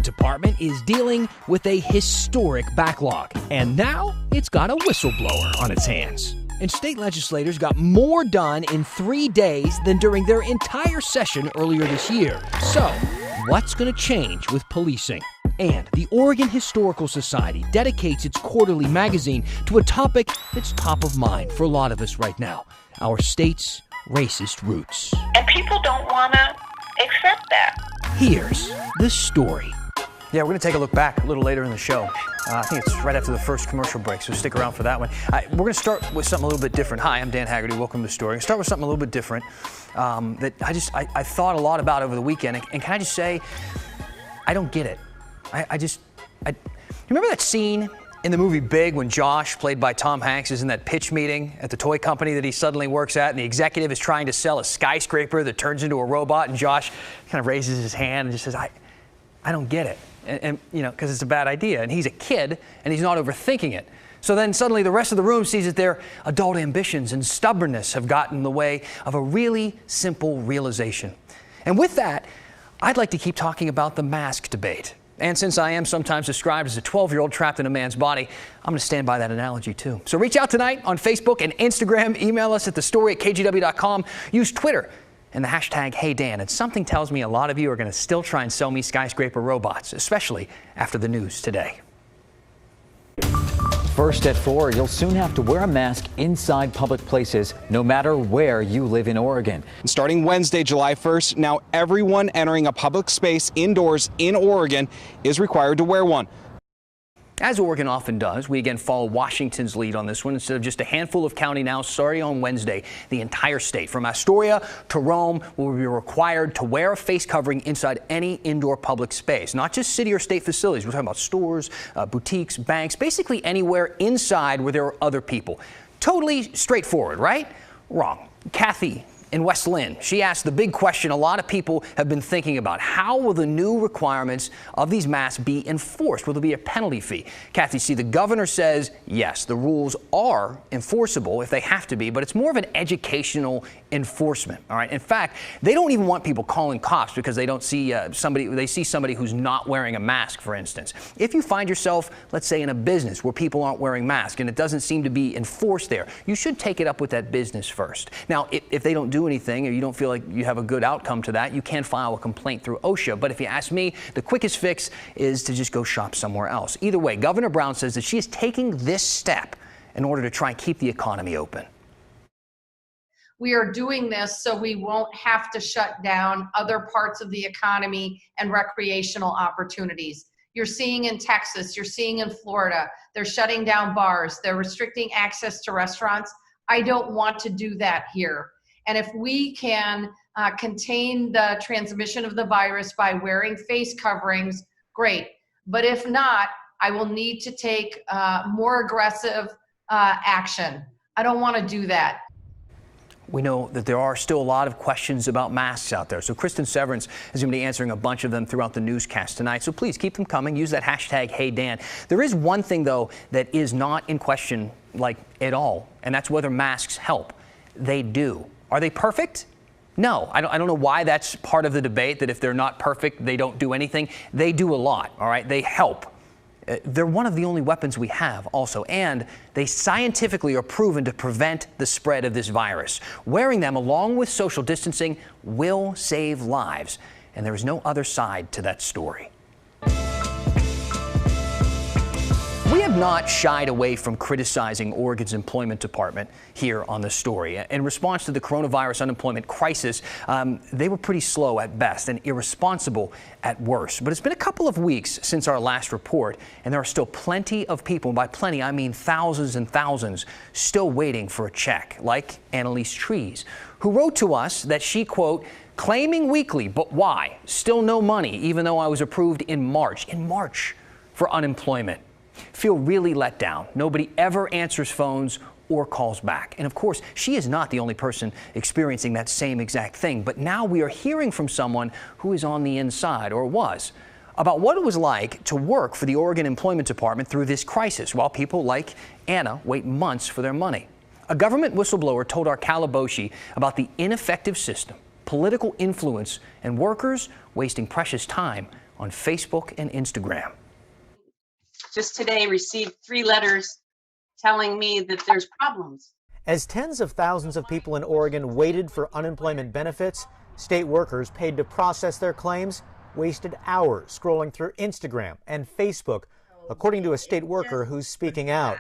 Employment Department is dealing with a historic backlog, and now it's got a whistleblower on its hands. And state legislators got more done in 3 days than during their entire session earlier this year. So, what's going to change with policing? And the Oregon Historical Society dedicates its quarterly magazine to a topic that's top of mind for a lot of us right now: our state's racist roots. And people don't want to accept that. Here's the story. Yeah, we're going to take a look back a little later in the show. I think it's right after the first commercial break, so stick around for that one. We're going to start with something a little bit different. Hi, I'm Dan Haggerty. Welcome to the story. Start with something a little bit different that I thought a lot about over the weekend. And can I just say, I don't get it. You remember that scene in the movie Big when Josh, played by Tom Hanks, is in that pitch meeting at the toy company that he suddenly works at, and the executive is trying to sell a skyscraper that turns into a robot, and Josh kind of raises his hand and just says, I don't get it. And you know, because it's a bad idea. And he's a kid, and he's not overthinking it. So then suddenly the rest of the room sees that their adult ambitions and stubbornness have gotten in the way of a really simple realization. And with that, I'd like to keep talking about the mask debate. And since I am sometimes described as a 12-year-old trapped in a man's body, I'm going to stand by that analogy too. So reach out tonight on Facebook and Instagram. Email us at thestory@kgw.com. Use Twitter and the hashtag HeyDan. And something tells me a lot of you are going to still try and sell me skyscraper robots, especially after the news today. First at 4, you'll soon have to wear a mask inside public places, no matter where you live in Oregon. Starting Wednesday, July 1st, now everyone entering a public space indoors in Oregon is required to wear one. As Oregon often does, we again follow Washington's lead on this one. Instead of just a handful of county now, starting on Wednesday, the entire state, from Astoria to Rome, will be required to wear a face covering inside any indoor public space. Not just city or state facilities. We're talking about stores, boutiques, banks, basically anywhere inside where there are other people. Totally straightforward, right? Wrong. Kathy in West Lynn, she asked the big question a lot of people have been thinking about: how will the new requirements of these masks be enforced? Will there be a penalty fee? Kathy, see, the governor says yes, the rules are enforceable if they have to be, but it's more of an educational enforcement. All right. In fact, they don't even want people calling cops because they don't see they see somebody who's not wearing a mask, for instance. If you find yourself, let's say, in a business where people aren't wearing masks and it doesn't seem to be enforced there, you should take it up with that business first. Now, if they don't do anything or you don't feel like you have a good outcome to that, you can file a complaint through OSHA. But if you ask me, the quickest fix is to just go shop somewhere else. Either way, Governor Brown says that she is taking this step in order to try and keep the economy open. We are doing this so we won't have to shut down other parts of the economy and recreational opportunities. You're seeing in Texas, you're seeing in Florida, they're shutting down bars, they're restricting access to restaurants. I don't want to do that here. And if we can contain the transmission of the virus by wearing face coverings, great. But if not, I will need to take more aggressive action. I don't want to do that. We know that there are still a lot of questions about masks out there. So Kristen Severance is going to be answering a bunch of them throughout the newscast tonight. So please keep them coming. Use that hashtag HeyDan. There is one thing, though, that is not in question, like, at all, and that's whether masks help. They do. Are they perfect? No. I don't know why that's part of the debate, that if they're not perfect, they don't do anything. They do a lot, all right? They help. They're one of the only weapons we have also, and they scientifically are proven to prevent the spread of this virus. Wearing them along with social distancing will save lives, and there is no other side to that story. We have not shied away from criticizing Oregon's employment department here on The Story. In response to the coronavirus unemployment crisis, they were pretty slow at best and irresponsible at worst. But it's been a couple of weeks since our last report, and there are still plenty of people, and by plenty I mean thousands and thousands, still waiting for a check, like Annalise Trees, who wrote to us that she, quote, claiming weekly, but why? Still no money, even though I was approved in March for unemployment. Feel really let down. Nobody ever answers phones or calls back. And of course, she is not the only person experiencing that same exact thing. But now we are hearing from someone who is on the inside, or was, about what it was like to work for the Oregon Employment Department through this crisis, while people like Anna wait months for their money. A government whistleblower told our Calaboshi about the ineffective system, political influence, and workers wasting precious time on Facebook and Instagram. Just today received 3 letters telling me that there's problems. As tens of thousands of people in Oregon waited for unemployment benefits, state workers paid to process their claims wasted hours scrolling through Instagram and Facebook, according to a state worker who's speaking out.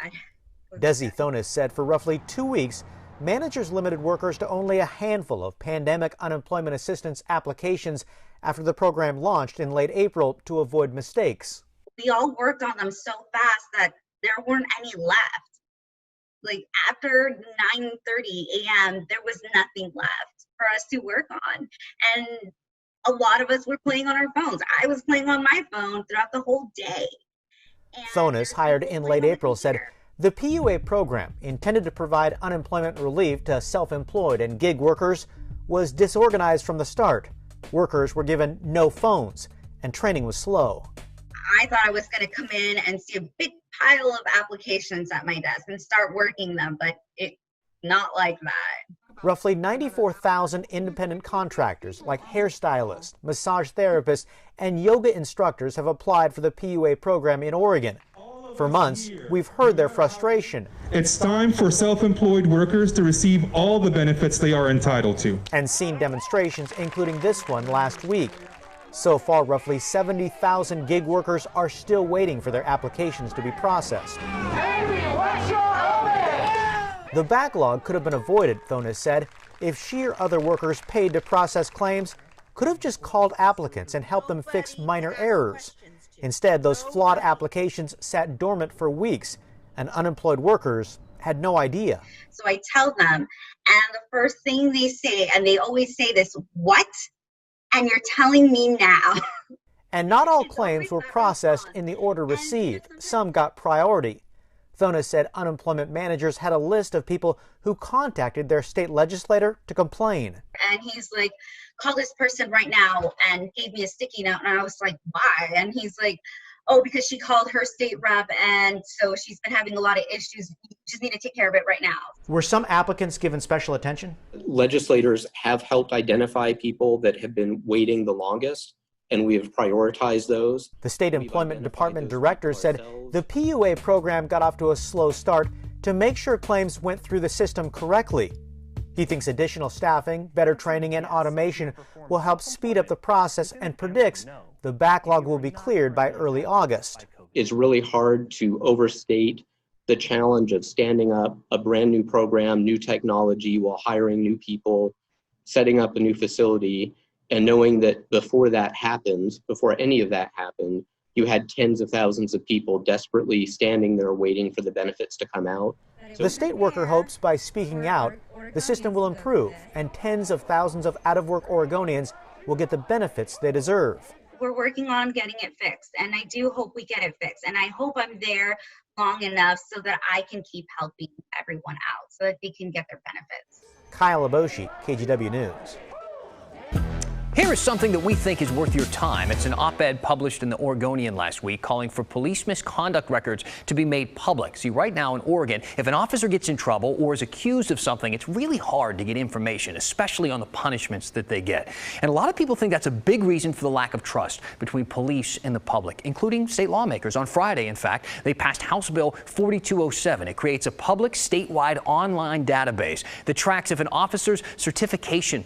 Desi Thonis said for roughly 2 weeks, managers limited workers to only a handful of pandemic unemployment assistance applications after the program launched in late April to avoid mistakes. We all worked on them so fast that there weren't any left. Like after 9:30 a.m., there was nothing left for us to work on. And a lot of us were playing on our phones. I was playing on my phone throughout the whole day. Thonis, hired in late April, said the PUA program, intended to provide unemployment relief to self-employed and gig workers, was disorganized from the start. Workers were given no phones, and training was slow. I thought I was going to come in and see a big pile of applications at my desk and start working them, but it's not like that. Roughly 94,000 independent contractors like hairstylists, massage therapists, and yoga instructors have applied for the PUA program in Oregon. For months, we've heard their frustration. It's time for self-employed workers to receive all the benefits they are entitled to. And seen demonstrations, including this one last week. So far, roughly 70,000 gig workers are still waiting for their applications to be processed. The backlog could have been avoided, Thonis said, if she or other workers paid to process claims could have just called applicants and helped them fix minor errors. Instead, those flawed applications sat dormant for weeks, and unemployed workers had no idea. So I tell them, and the first thing they say, and they always say this, "What? And you're telling me now?" And not all claims were processed in the order received. Some got priority. Thonis said unemployment managers had a list of people who contacted their state legislator to complain. And he's like, "Call this person right now," and gave me a sticky note. And I was like, "Why?" And he's like, "Oh, because she called her state rep, and so she's been having a lot of issues. You just need to take care of it right now." Were some applicants given special attention? Legislators have helped identify people that have been waiting the longest, and we have prioritized those. The State Employment Department director said the PUA program got off to a slow start to make sure claims went through the system correctly. He thinks additional staffing, better training, and automation will help speed up the process and predicts the backlog will be cleared by early August. It's really hard to overstate the challenge of standing up a brand new program, new technology, while hiring new people, setting up a new facility, and knowing that before any of that happened, you had tens of thousands of people desperately standing there waiting for the benefits to come out. The state worker hopes by speaking out, the system will improve and tens of thousands of out-of-work Oregonians will get the benefits they deserve. We're working on getting it fixed, and I do hope we get it fixed. And I hope I'm there long enough so that I can keep helping everyone out so that they can get their benefits. Kyle Aboshi, KGW News. Here is something that we think is worth your time. It's an op-ed published in the Oregonian last week calling for police misconduct records to be made public. See, right now in Oregon, if an officer gets in trouble or is accused of something, it's really hard to get information, especially on the punishments that they get. And a lot of people think that's a big reason for the lack of trust between police and the public, including state lawmakers. On Friday, in fact, they passed House Bill 4207. It creates a public statewide online database that tracks if an officer's certification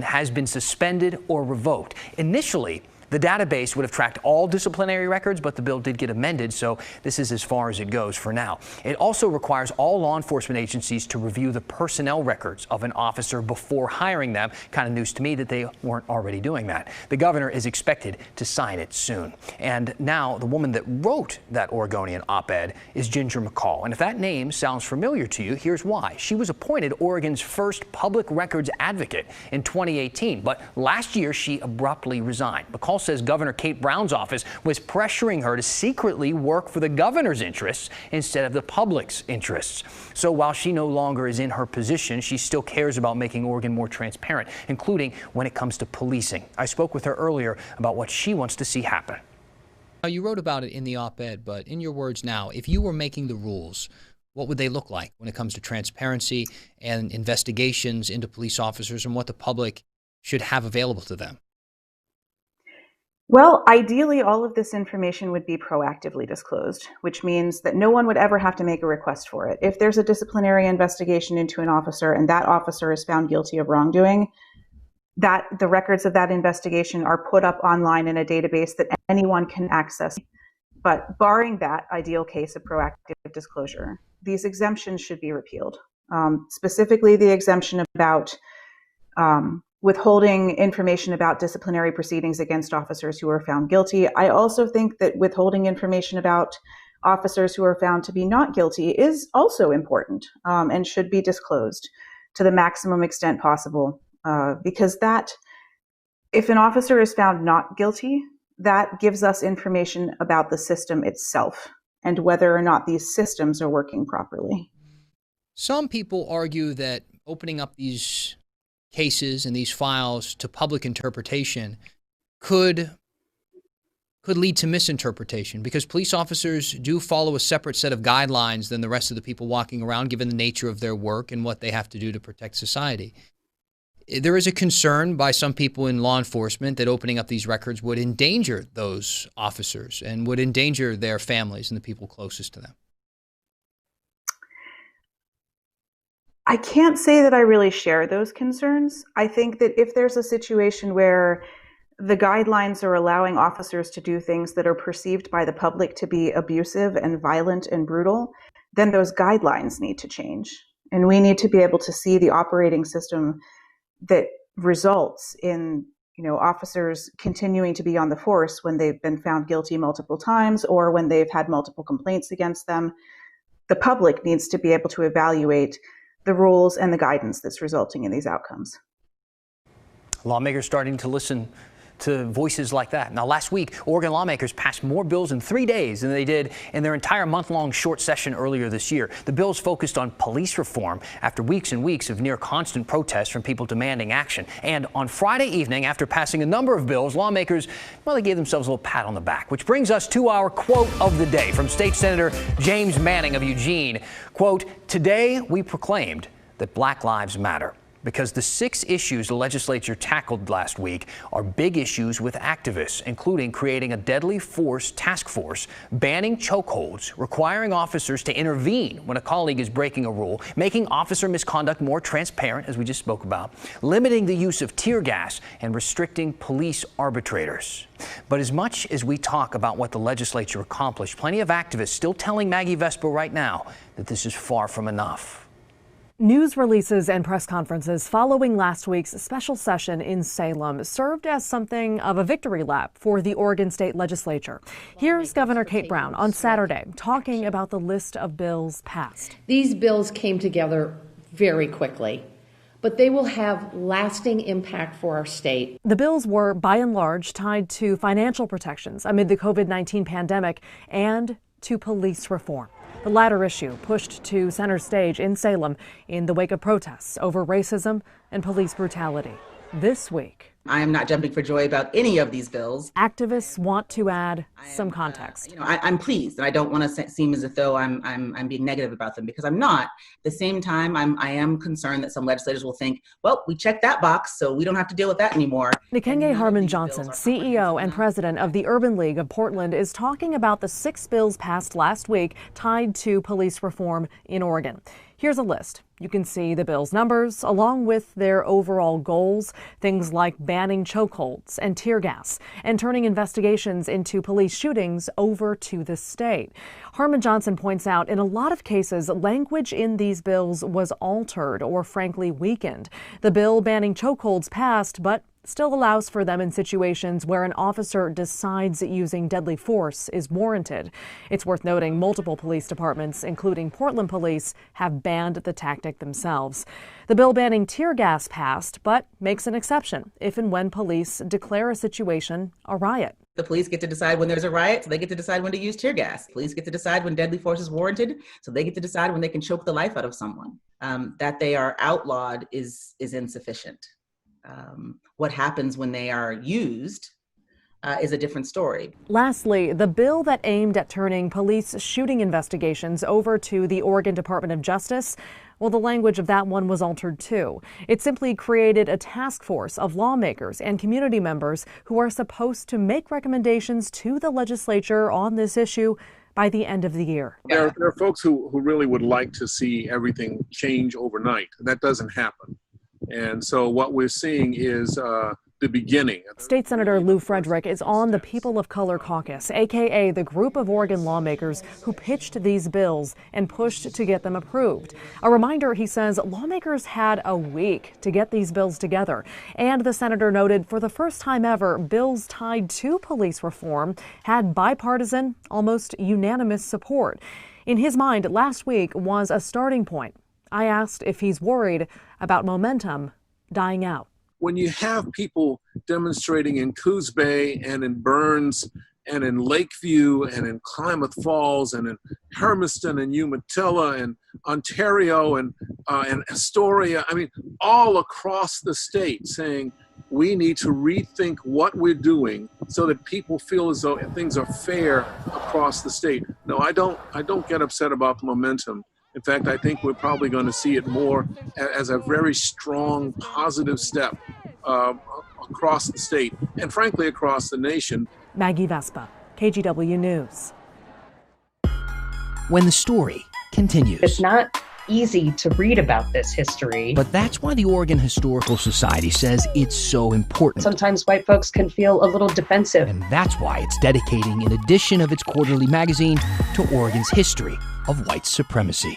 has been suspended or revoked. Initially, the database would have tracked all disciplinary records, but the bill did get amended, so this is as far as it goes for now. It also requires all law enforcement agencies to review the personnel records of an officer before hiring them. Kind of news to me that they weren't already doing that. The governor is expected to sign it soon. And now the woman that wrote that Oregonian op-ed is Ginger McCall. And if that name sounds familiar to you, here's why. She was appointed Oregon's first public records advocate in 2018, but last year she abruptly resigned. McCall says Governor Kate Brown's office was pressuring her to secretly work for the governor's interests instead of the public's interests. So while she no longer is in her position, she still cares about making Oregon more transparent, including when it comes to policing. I spoke with her earlier about what she wants to see happen. Now, you wrote about it in the op-ed, but in your words now, if you were making the rules, what would they look like when it comes to transparency and investigations into police officers and what the public should have available to them? Well, ideally, all of this information would be proactively disclosed, which means that no one would ever have to make a request for it. If there's a disciplinary investigation into an officer and that officer is found guilty of wrongdoing, that the records of that investigation are put up online in a database that anyone can access. But barring that ideal case of proactive disclosure, these exemptions should be repealed. Specifically, the exemption about withholding information about disciplinary proceedings against officers who are found guilty. I also think that withholding information about officers who are found to be not guilty is also important and should be disclosed to the maximum extent possible, because that, if an officer is found not guilty, that gives us information about the system itself and whether or not these systems are working properly. Some people argue that opening up these cases and these files to public interpretation could lead to misinterpretation, because police officers do follow a separate set of guidelines than the rest of the people walking around, given the nature of their work and what they have to do to protect society. There is a concern by some people in law enforcement that opening up these records would endanger those officers and would endanger their families and the people closest to them. I can't say that I really share those concerns. I think that if there's a situation where the guidelines are allowing officers to do things that are perceived by the public to be abusive and violent and brutal, then those guidelines need to change. And we need to be able to see the operating system that results in, officers continuing to be on the force when they've been found guilty multiple times or when they've had multiple complaints against them. The public needs to be able to evaluate the rules and the guidance that's resulting in these outcomes. Lawmakers starting to listen to voices like that. Now, last week, Oregon lawmakers passed more bills in 3 days than they did in their entire month-long short session earlier this year. The bills focused on police reform after weeks and weeks of near constant protests from people demanding action. And on Friday evening, after passing a number of bills, lawmakers, they gave themselves a little pat on the back, which brings us to our quote of the day from State Senator James Manning of Eugene. Quote, "Today we proclaimed that Black Lives Matter, because the 6 issues the legislature tackled last week are big issues with activists, including creating a deadly force task force, banning chokeholds, requiring officers to intervene when a colleague is breaking a rule, making officer misconduct more transparent, as we just spoke about, limiting the use of tear gas, and restricting police arbitrators." But as much as we talk about what the legislature accomplished, plenty of activists still telling Maggie Vespa right now that this is far from enough. News releases and press conferences following last week's special session in Salem served as something of a victory lap for the Oregon State Legislature. Here's Governor Kate Brown on Saturday talking about the list of bills passed. These bills came together very quickly, but they will have lasting impact for our state. The bills were, by and large, tied to financial protections amid the COVID-19 pandemic and to police reform. The latter issue pushed to center stage in Salem in the wake of protests over racism and police brutality. This week, I am not jumping for joy about any of these bills. Activists want to add some context. I'm pleased, and I don't want to seem as if though I'm being negative about them, because I'm not. At the same time, I am concerned that some legislators will think, well, we checked that box, so we don't have to deal with that anymore. Nikenge Harmon Johnson, CEO and president of the Urban League of Portland, is talking about the 6 bills passed last week tied to police reform in Oregon. Here's a list. You can see the bill's numbers along with their overall goals, things like banning chokeholds and tear gas and turning investigations into police shootings over to the state. Harmon Johnson points out in a lot of cases, language in these bills was altered or frankly weakened. The bill banning chokeholds passed, but still allows for them in situations where an officer decides using deadly force is warranted. It's worth noting multiple police departments, including Portland Police, have banned the tactic themselves. The bill banning tear gas passed, but makes an exception if and when police declare a situation a riot. The police get to decide when there's a riot, so they get to decide when to use tear gas. Police get to decide when deadly force is warranted, so they get to decide when they can choke the life out of someone. That they are outlawed is insufficient. What happens when they are used is a different story. Lastly, the bill that aimed at turning police shooting investigations over to the Oregon Department of Justice Well, the language of that one was altered too. It simply created a task force of lawmakers and community members who are supposed to make recommendations to the legislature on this issue by the end of the year. There are folks who really would like to see everything change overnight. That doesn't happen. And so what we're seeing is the beginning. State Senator Lou Frederick is on the People of Color Caucus, aka the group of Oregon lawmakers who pitched these bills and pushed to get them approved. A reminder, he says, lawmakers had a week to get these bills together. And the senator noted for the first time ever, bills tied to police reform had bipartisan, almost unanimous support. In his mind, last week was a starting point. I asked if he's worried about momentum dying out. When you have people demonstrating in Coos Bay and in Burns and in Lakeview and in Klamath Falls and in Hermiston and Umatilla and Ontario and Astoria, I mean, all across the state saying we need to rethink what we're doing so that people feel as though things are fair across the state. No, I don't get upset about the momentum. In fact, I think we're probably going to see it more as a very strong, positive step across the state and, frankly, across the nation. Maggie Vespa, KGW News. When the story continues. It's not easy to read about this history. But that's why the Oregon Historical Society says it's so important. Sometimes white folks can feel a little defensive. And that's why it's dedicating an edition of its quarterly magazine to Oregon's history of white supremacy.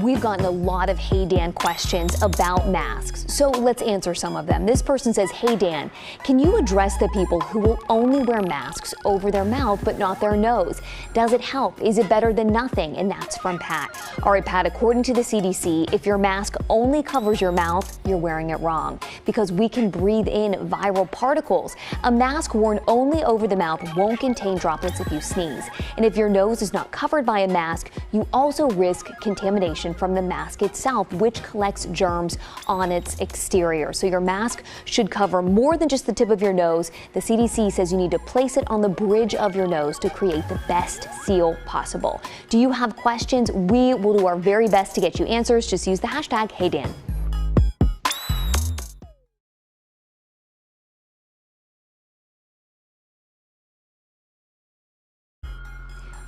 We've gotten a lot of Hey Dan questions about masks, so let's answer some of them. This person says, hey Dan, can you address the people who will only wear masks over their mouth but not their nose? Does it help? Is it better than nothing? And that's from Pat. All right, Pat, according to the CDC, if your mask only covers your mouth, you're wearing it wrong because we can breathe in viral particles. A mask worn only over the mouth won't contain droplets if you sneeze. And if your nose is not covered by a mask, you also risk contamination from the mask itself, which collects germs on its exterior. So your mask should cover more than just the tip of your nose. The CDC says you need to place it on the bridge of your nose to create the best seal possible. Do you have questions? We will do our very best to get you answers. Just use the hashtag HeyDan.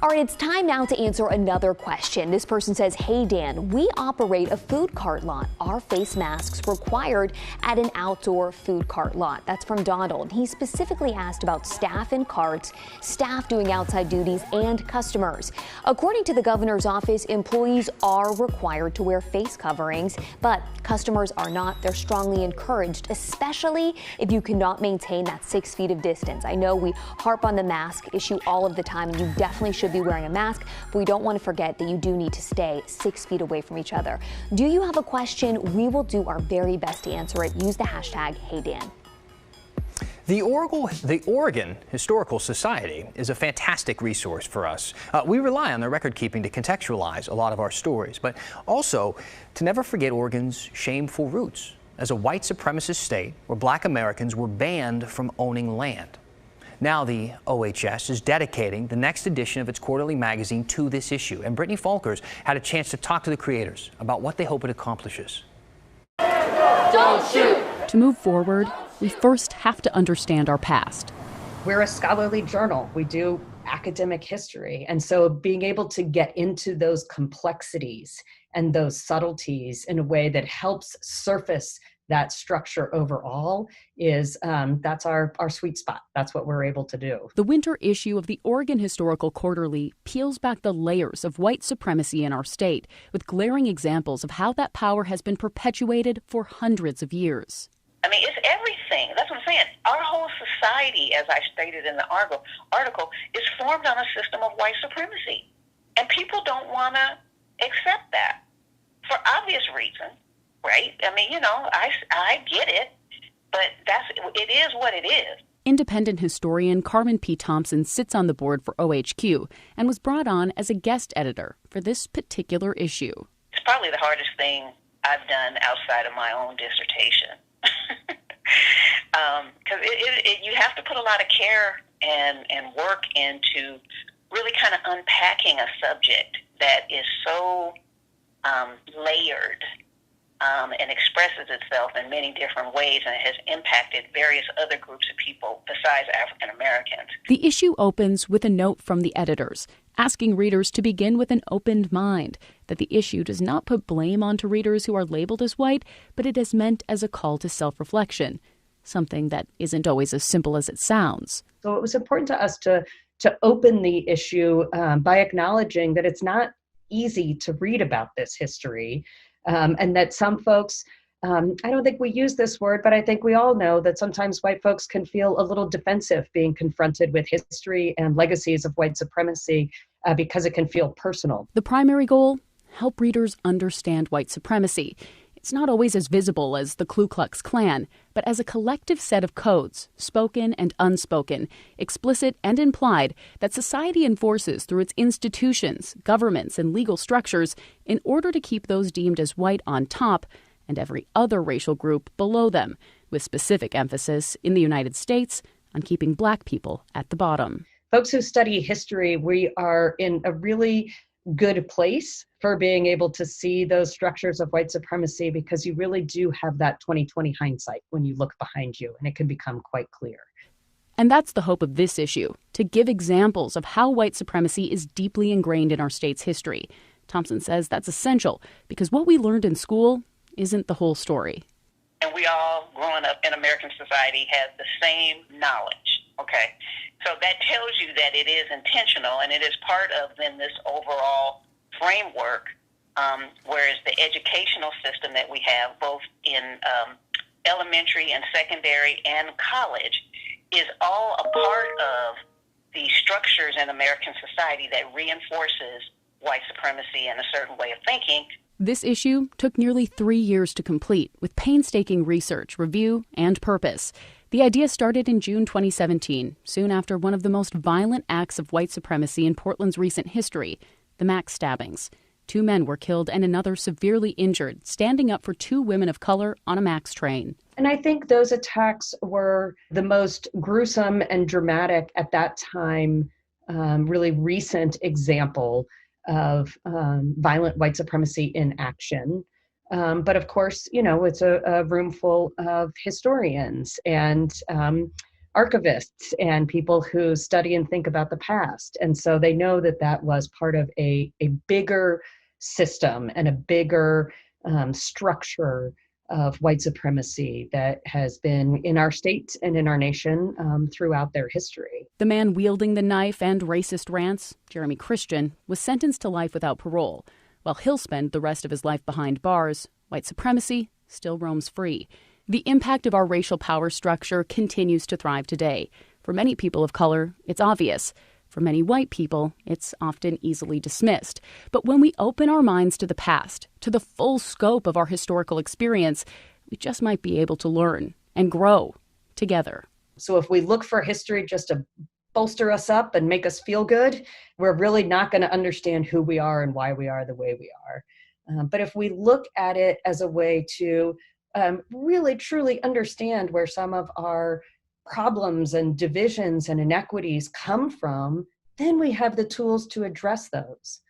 All right, it's time now to answer another question. This person says, hey Dan, we operate a food cart lot. Are face masks required at an outdoor food cart lot? That's from Donald. He specifically asked about staff in carts, staff doing outside duties, and customers. According to the governor's office, employees are required to wear face coverings, but customers are not. They're strongly encouraged, especially if you cannot maintain that 6 feet of distance. I know we harp on the mask issue all of the time, and you definitely should be wearing a mask, but we don't want to forget that you do need to stay 6 feet away from each other. Do you have a question? We will do our very best to answer it. Use the hashtag HeyDan. The Oregon Historical Society is a fantastic resource for us. We rely on their record keeping to contextualize a lot of our stories, but also to never forget Oregon's shameful roots as a white supremacist state where Black Americans were banned from owning land. Now the OHS is dedicating the next edition of its quarterly magazine to this issue, and Brittany Falkers had a chance to talk to the creators about what they hope it accomplishes. Don't shoot! To move forward, we first have to understand our past. We're a scholarly journal. We do academic history. And so being able to get into those complexities and those subtleties in a way that helps surface that structure overall is that's our sweet spot. That's what we're able to do. The winter issue of the Oregon Historical Quarterly peels back the layers of white supremacy in our state with glaring examples of how that power has been perpetuated for hundreds of years. I mean, it's everything. That's what I'm saying. Our whole society, as I stated in the article, is formed on a system of white supremacy. And people don't want to accept that for obvious reasons. Right? I mean, you know, I get it, but it is what it is. Independent historian Carmen P. Thompson sits on the board for OHQ and was brought on as a guest editor for this particular issue. It's probably the hardest thing I've done outside of my own dissertation. Because you have to put a lot of care and work into really kind of unpacking a subject that is so layered and expresses itself in many different ways, and has impacted various other groups of people besides African Americans. The issue opens with a note from the editors, asking readers to begin with an open mind, that the issue does not put blame onto readers who are labeled as white, but it is meant as a call to self-reflection, something that isn't always as simple as it sounds. So it was important to us to open the issue by acknowledging that it's not easy to read about this history, and that some folks, I don't think we use this word, but I think we all know that sometimes white folks can feel a little defensive being confronted with history and legacies of white supremacy because it can feel personal. The primary goal? Help readers understand white supremacy. It's not always as visible as the Ku Klux Klan, but as a collective set of codes, spoken and unspoken, explicit and implied, that society enforces through its institutions, governments, and legal structures in order to keep those deemed as white on top and every other racial group below them, with specific emphasis in the United States on keeping Black people at the bottom. Folks who study history, we are in a really good place for being able to see those structures of white supremacy, because you really do have that 20/20 hindsight when you look behind you, and it can become quite clear. And that's the hope of this issue, to give examples of how white supremacy is deeply ingrained in our state's history. Thompson says that's essential because what we learned in school isn't the whole story. And we all, growing up in American society, have the same knowledge, okay? So that tells you that it is intentional, and it is part of then this overall framework, whereas the educational system that we have, both in elementary and secondary and college, is all a part of the structures in American society that reinforces white supremacy and a certain way of thinking. This issue took nearly 3 years to complete, with painstaking research, review, and purpose. The idea started in June 2017, soon after one of the most violent acts of white supremacy in Portland's recent history, the Max stabbings. 2 men were killed and another severely injured, standing up for 2 women of color on a Max train. And I think those attacks were the most gruesome and dramatic at that time, really recent example of violent white supremacy in action. But of course, you know, it's a room full of historians and archivists and people who study and think about the past. And so they know that that was part of a bigger system and a bigger structure of white supremacy that has been in our state and in our nation throughout their history. The man wielding the knife and racist rants, Jeremy Christian, was sentenced to life without parole. While he'll spend the rest of his life behind bars, white supremacy still roams free. The impact of our racial power structure continues to thrive today. For many people of color, it's obvious. For many white people, it's often easily dismissed. But when we open our minds to the past, to the full scope of our historical experience, we just might be able to learn and grow together. So if we look for history just to bolster us up and make us feel good, we're really not going to understand who we are and why we are the way we are. But if we look at it as a way to really truly understand where some of our problems and divisions and inequities come from, then we have the tools to address those.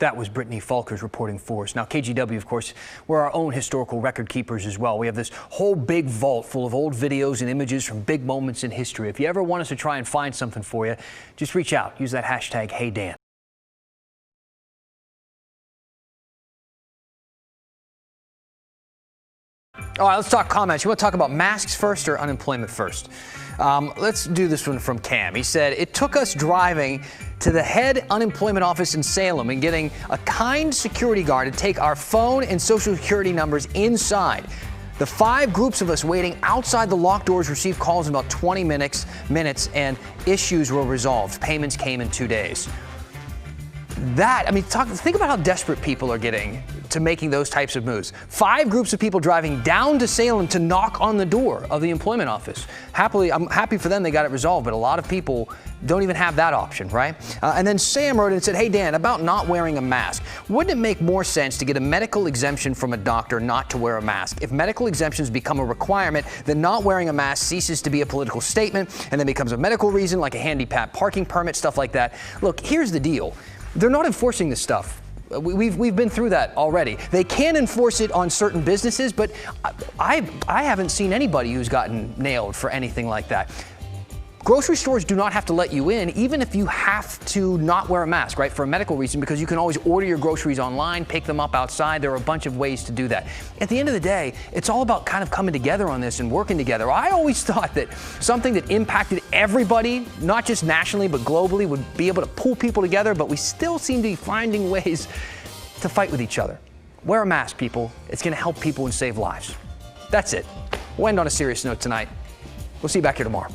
That was Brittany Falkers reporting for us. Now, KGW, of course, we're our own historical record keepers as well. We have this whole big vault full of old videos and images from big moments in history. If you ever want us to try and find something for you, just reach out. Use that hashtag HeyDan. All right, let's talk comments. You want to talk about masks first or unemployment first? Let's do this one from Cam. He said, it took us driving to the head unemployment office in Salem and getting a kind security guard to take our phone and social security numbers inside. The 5 groups of us waiting outside the locked doors received calls in about 20 minutes, and issues were resolved. Payments came in 2 days. Think about how desperate people are getting to making those types of moves. 5 groups of people driving down to Salem to knock on the door of the employment office. I'm happy for them they got it resolved, but a lot of people don't even have that option, right? And then Sam wrote in and said, hey, Dan, about not wearing a mask. Wouldn't it make more sense to get a medical exemption from a doctor not to wear a mask? If medical exemptions become a requirement, then not wearing a mask ceases to be a political statement and then becomes a medical reason like a handicap parking permit, stuff like that. Look, here's the deal. They're not enforcing this stuff. We've been through that already. They can enforce it on certain businesses, but I haven't seen anybody who's gotten nailed for anything like that. Grocery stores do not have to let you in, even if you have to not wear a mask, right, for a medical reason, because you can always order your groceries online, pick them up outside. There are a bunch of ways to do that. At the end of the day, it's all about kind of coming together on this and working together. I always thought that something that impacted everybody, not just nationally, but globally, would be able to pull people together, but we still seem to be finding ways to fight with each other. Wear a mask, people. It's going to help people and save lives. That's it. We'll end on a serious note tonight. We'll see you back here tomorrow.